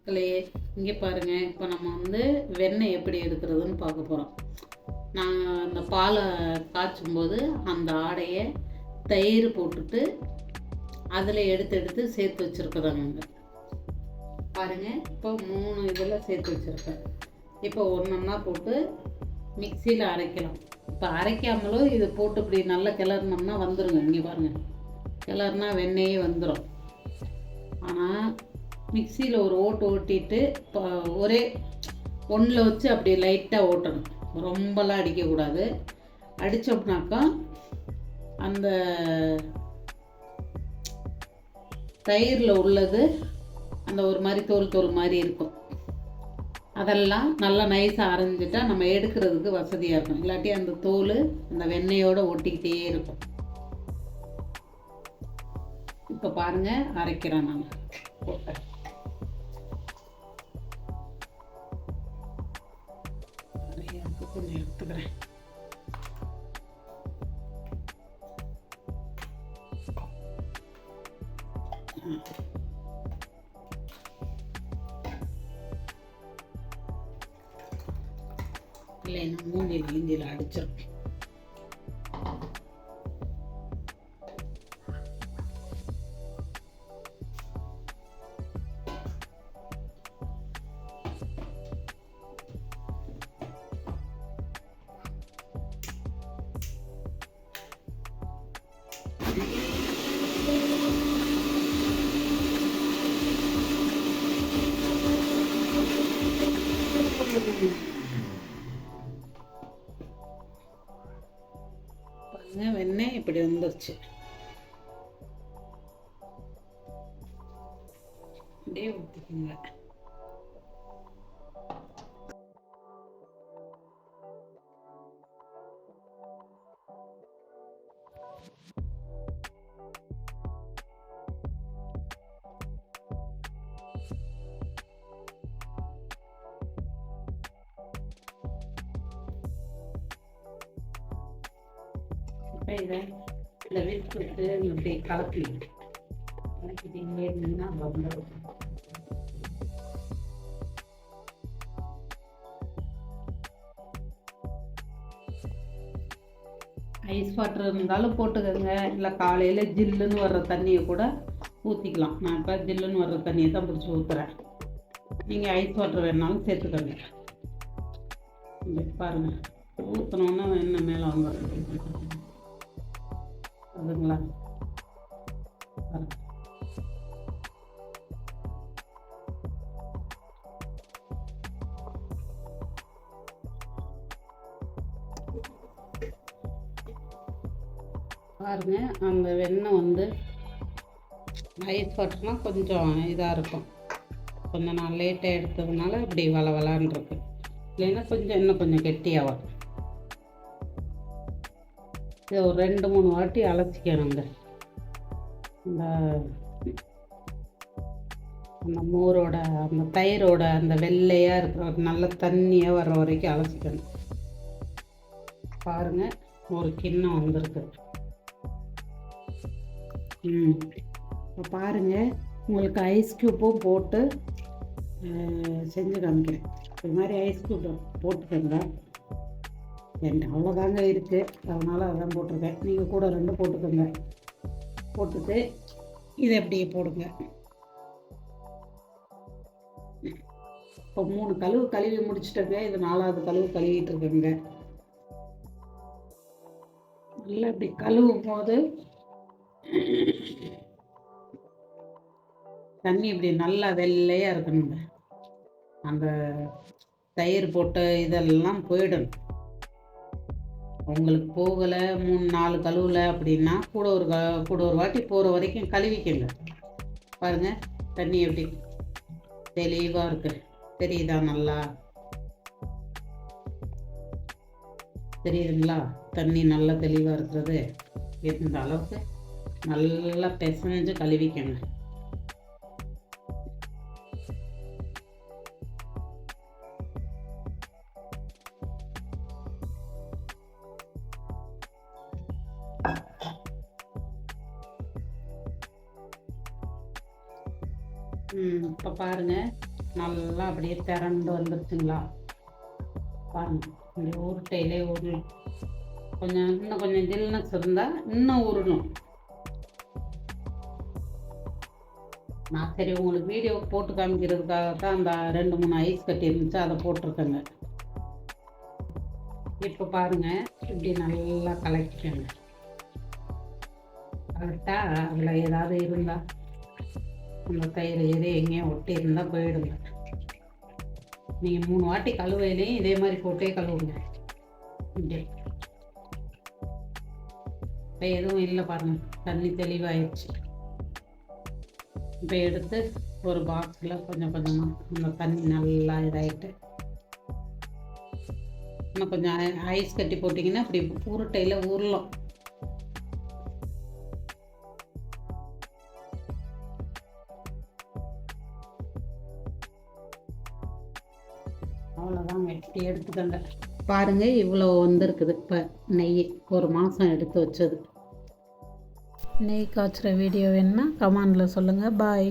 மக்களே, இங்கே பாருங்கள். இப்போ நம்ம வந்து வெண்ணெய் எப்படி எடுக்கிறதுன்னு பார்க்க போகிறோம். நான் அந்த பாலை காய்ச்சும்போது அந்த ஆடையை தயிர் போட்டுட்டு அதில் எடுத்து சேர்த்து வச்சுருக்குறாங்க. பாருங்கள், இப்போ 3 இதில் சேர்த்து வச்சுருக்கேன். இப்போ ஒன்றா போட்டு மிக்சியில் அரைக்கலாம். இப்போ அரைக்காமலும் இது போட்டு இப்படி நல்லா கிளறினோம்னா வந்துடுங்க. இங்கே பாருங்கள், கிளறுனா வெண்ணெயே வந்துடும். ஆனால் மிக்சியில் ஒரு ஓட்டிட்டு இப்போ ஒரே ஒன்றில் வச்சு அப்படி லைட்டாக ஓட்டணும். ரொம்பலாம் அடிக்கக்கூடாது. அடித்தோம்னாக்கா அந்த தயிரில் உள்ளது அந்த ஒரு மாதிரி தோல் மாதிரி இருக்கும். அதெல்லாம் நல்லா நைஸாக அரைஞ்சிட்டா நம்ம எடுக்கிறதுக்கு வசதியாக இருக்கும். இல்லாட்டி அந்த தோல் அந்த வெண்ணெயோடு ஒட்டிக்கிட்டே இருக்கும். இப்போ பாருங்கள், அரைக்கிறேன் நான் போட்டேன். கொஞ்சம் எடுத்துக்கிறேன். இல்லை, நான் மூஞ்சியில் அடிச்சிடும். பாருங்க, வெண்ணெய் இப்படி வந்துருச்சு. அப்படியே ஊற்றிக்கோங்க. இதை விட்டு இப்படி கலக்கிட்டீங்களே இருந்தீங்கன்னா வந்துடும். ஐஸ் வாட்டர் இருந்தாலும் போட்டுக்கோங்க. இல்லை காலையில் ஜில்லுன்னு வர்ற தண்ணியை கூட ஊற்றிக்கலாம். நான் இப்போ ஜில்லுன்னு வர்ற தண்ணியை தான் பிடிச்சி ஊற்றுறேன். நீங்கள் ஐஸ் வாட்டர் வேணாலும் சேர்த்துக்கோங்க. இங்கே பாருங்கள், ஊற்றினோன்னா என்ன மேலே வந்துடும். அதுங்களா பாருங்க, அந்த வெண்ணெய் வந்து ஐஸ் வாட்டர்னா கொஞ்சம் இதாக இருக்கும். கொஞ்சம் நான் லேட்டாக எடுத்ததுனால இப்படி வளவலான்னு இருக்கு. இல்லைன்னா இன்னும் கொஞ்சம் கெட்டியாகும். இதை ஒரு 2-3 வாட்டி அலசிக்கணுங்க. அந்த மோரோட அந்த தயிரோட அந்த வெள்ளையாக இருக்கிற நல்ல தண்ணியாக வர்ற வரைக்கும் அலசிக்கணும். பாருங்கள், ஒரு கிண்ணம் வந்திருக்கு. இப்போ பாருங்கள், உங்களுக்கு ஐஸ் க்யூப்பும் போட்டு செஞ்சு காமிக்கிறேன். இது மாதிரி ஐஸ் க்யூப் போட்டுக்கோங்க. என்கிட்ட அவ்வளோதாங்க இருக்குது, அதனால் அதான் போட்டிருக்கேன். நீங்கள் கூட 2 போட்டுக்கோங்க. போட்டுட்டு இதை அப்படியே போடுங்க. இப்போ 3 கழுவி முடிச்சுட்டேங்க. இது 4வது கழுவிட்டு இருக்கேங்க. நல்லா இப்படி கழுவும் போது தண்ணி இப்படி நல்லா வெள்ளையாக இருக்கணுங்க. அந்த தயிர் போட்ட இதெல்லாம் போயிடணும். உங்களுக்கு போகலை 3-4 கழுவலை அப்படின்னா கூட ஒரு வாட்டி போகிற வரைக்கும் கழுவிக்கங்க. பாருங்கள், தண்ணி எப்படி தெளிவாக இருக்கு. தெரியுதா? நல்லா தெரியுதுங்களா? தண்ணி நல்லா தெளிவாக இருக்கிறது. இந்த அளவுக்கு நல்லா பிசைஞ்சு கழுவிக்கங்க. இப்போ பாருங்கள், நல்லா அப்படியே திரண்டு வந்துருச்சுங்களா பாருங்க. இந்த உருட்டையிலே உருளும். இன்னும் கொஞ்சம் ஜில்னஸ் இருந்தால் இன்னும் உருளும். நான் சரி உங்களுக்கு வீடியோ போட்டு காமிக்கிறதுக்காக தான் அந்த 2-3 ஐஸ் கட்டி இருந்துச்சு, அதை போட்டிருக்கேங்க. இப்போ பாருங்கள், இப்படி நல்லா கலக்கிக்கோங்க. கரெக்டாக அதில் ஏதாவது இருந்தால் அந்த தயிர் எங்கேயும் ஒட்டி இருந்தால் போயிடுங்க. நீங்கள் 3 வாட்டி கழுவையிலையும் இதே மாதிரி போட்டே கழுவுங்க. இப்படி இப்போ எதுவும் இல்லை பாருங்கள், தண்ணி தெளிவாயிடுச்சு. இப்போ எடுத்து ஒரு பாக்ஸில் கொஞ்சம் கொஞ்சமாக அந்த தண்ணி நல்லா இதாகிட்டு இன்னும் கொஞ்சம் ஐஸ் கட்டி போட்டிங்கன்னா அப்படி உருட்டையில் உருளும். அவ்வளோதான், வெட்டி எடுத்துக்கங்க. பாருங்கள், இவ்வளோ வந்திருக்குது. இப்போ நெய் 1 மாதம் எடுத்து வச்சது. நெய் காய்ச்சுற வீடியோ வேணுன்னா கமெண்டில் சொல்லுங்கள். பாய்.